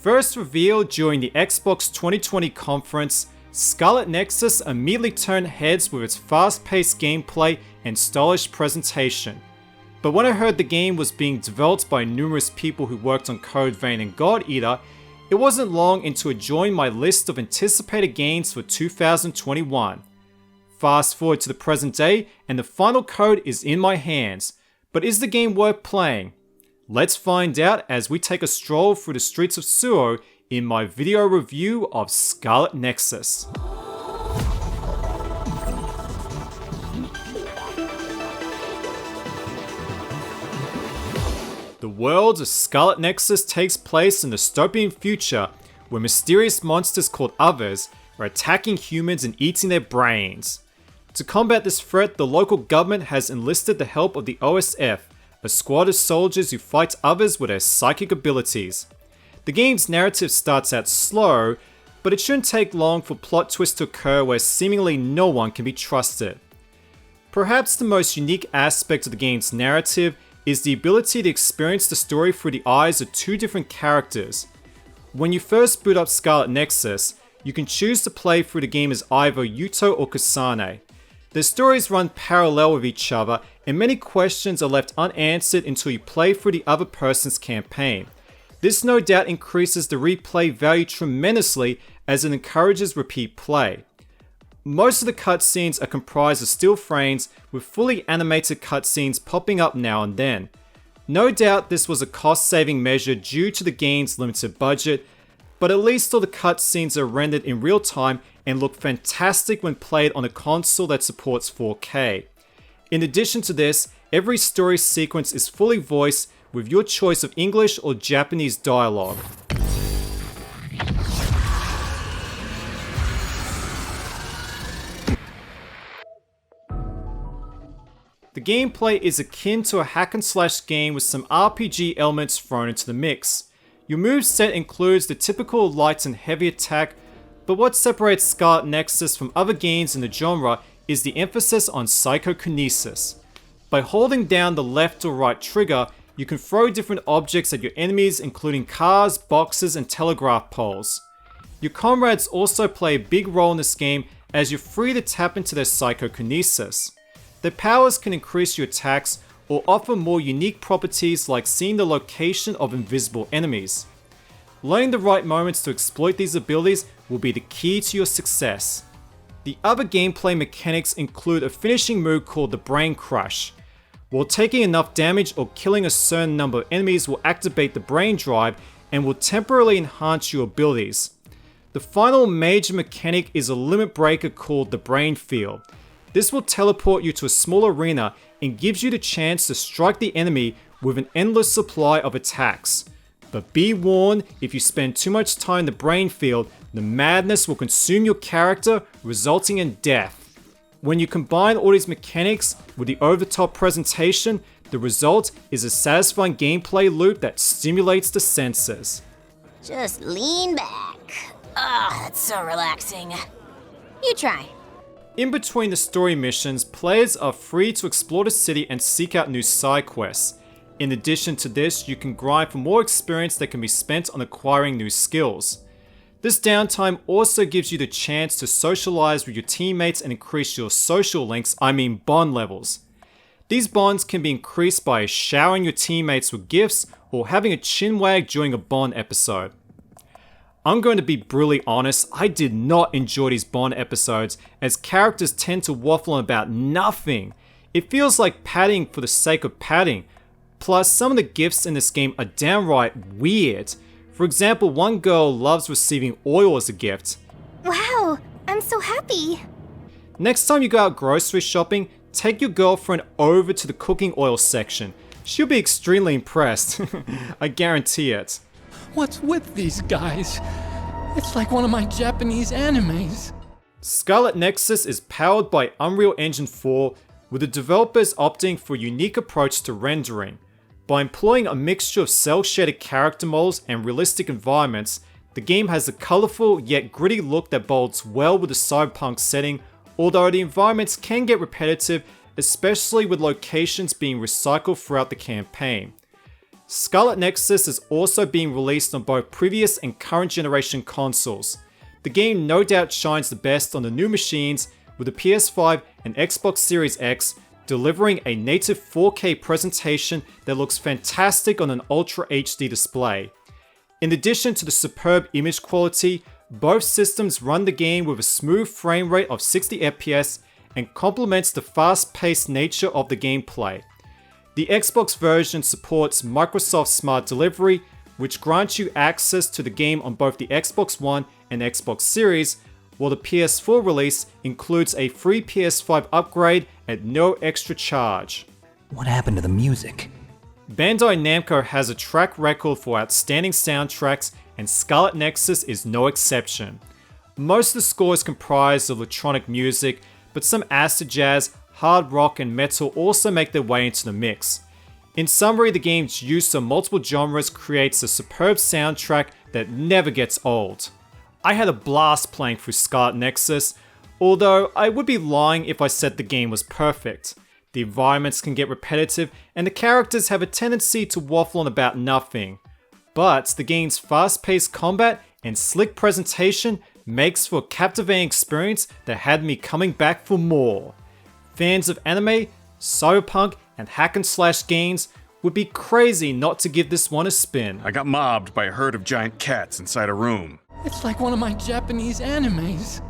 First revealed during the Xbox 2020 conference, Scarlet Nexus immediately turned heads with its fast-paced gameplay and stylish presentation. But when I heard the game was being developed by numerous people who worked on Code Vein and God Eater, it wasn't long until it joined my list of anticipated games for 2021. Fast forward to the present day and the final code is in my hands. But is the game worth playing? Let's find out as we take a stroll through the streets of Suo in my video review of Scarlet Nexus. The world of Scarlet Nexus takes place in the dystopian future where mysterious monsters called Others are attacking humans and eating their brains. To combat this threat, the local government has enlisted the help of the OSF, a squad of soldiers who fight others with their psychic abilities. The game's narrative starts out slow, but it shouldn't take long for plot twists to occur where seemingly no one can be trusted. Perhaps the most unique aspect of the game's narrative is the ability to experience the story through the eyes of two different characters. When you first boot up Scarlet Nexus, you can choose to play through the game as either Yuto or Kusane. Their stories run parallel with each other, and many questions are left unanswered until you play through the other person's campaign. This no doubt increases the replay value tremendously as it encourages repeat play. Most of the cutscenes are comprised of still frames with fully animated cutscenes popping up now and then. No doubt this was a cost-saving measure due to the game's limited budget, but at least all the cutscenes are rendered in real time and look fantastic when played on a console that supports 4K. In addition to this, every story sequence is fully voiced with your choice of English or Japanese dialogue. The gameplay is akin to a hack and slash game with some RPG elements thrown into the mix. Your moveset includes the typical light and heavy attack, but what separates Scarlet Nexus from other games in the genre is the emphasis on psychokinesis. By holding down the left or right trigger, you can throw different objects at your enemies, including cars, boxes, and telegraph poles. Your comrades also play a big role in this game as you're free to tap into their psychokinesis. Their powers can increase your attacks or offer more unique properties like seeing the location of invisible enemies. Learning the right moments to exploit these abilities will be the key to your success. The other gameplay mechanics include a finishing move called the Brain Crush. While taking enough damage or killing a certain number of enemies will activate the brain drive and will temporarily enhance your abilities. The final major mechanic is a limit breaker called the Brain Field. This will teleport you to a small arena and gives you the chance to strike the enemy with an endless supply of attacks. But be warned, if you spend too much time in the brain field, the madness will consume your character, resulting in death. When you combine all these mechanics with the over-the-top presentation, the result is a satisfying gameplay loop that stimulates the senses. Just lean back. Ah, that's so relaxing. You try. In between the story missions, players are free to explore the city and seek out new side quests. In addition to this, you can grind for more experience that can be spent on acquiring new skills. This downtime also gives you the chance to socialize with your teammates and increase your social links, bond levels. These bonds can be increased by showering your teammates with gifts or having a chinwag during a Bond episode. I'm going to be brutally honest, I did not enjoy these Bond episodes as characters tend to waffle on about nothing. It feels like padding for the sake of padding. Plus, some of the gifts in this game are downright weird. For example, one girl loves receiving oil as a gift. Wow, I'm so happy. Next time you go out grocery shopping, take your girlfriend over to the cooking oil section. She'll be extremely impressed. I guarantee it. What's with these guys? It's like one of my Japanese animes. Scarlet Nexus is powered by Unreal Engine 4, with the developers opting for a unique approach to rendering. By employing a mixture of cel-shaded character models and realistic environments, the game has a colourful yet gritty look that bodes well with the cyberpunk setting, although the environments can get repetitive, especially with locations being recycled throughout the campaign. Scarlet Nexus is also being released on both previous and current generation consoles. The game no doubt shines the best on the new machines, with the PS5 and Xbox Series X delivering a native 4K presentation that looks fantastic on an Ultra HD display. In addition to the superb image quality, both systems run the game with a smooth frame rate of 60 FPS and complements the fast-paced nature of the gameplay. The Xbox version supports Microsoft Smart Delivery, which grants you access to the game on both the Xbox One and Xbox Series, while the PS4 release includes a free PS5 upgrade at no extra charge. What happened to the music? Bandai Namco has a track record for outstanding soundtracks, and Scarlet Nexus is no exception. Most of the score is comprised of electronic music, but some acid jazz, hard rock, and metal also make their way into the mix. In summary, the game's use of multiple genres creates a superb soundtrack that never gets old. I had a blast playing through Scarlet Nexus, although I would be lying if I said the game was perfect. The environments can get repetitive, and the characters have a tendency to waffle on about nothing. But the game's fast-paced combat and slick presentation makes for a captivating experience that had me coming back for more. Fans of anime, cyberpunk, and hack-and-slash games would be crazy not to give this one a spin. I got mobbed by a herd of giant cats inside a room. It's like one of my Japanese animes.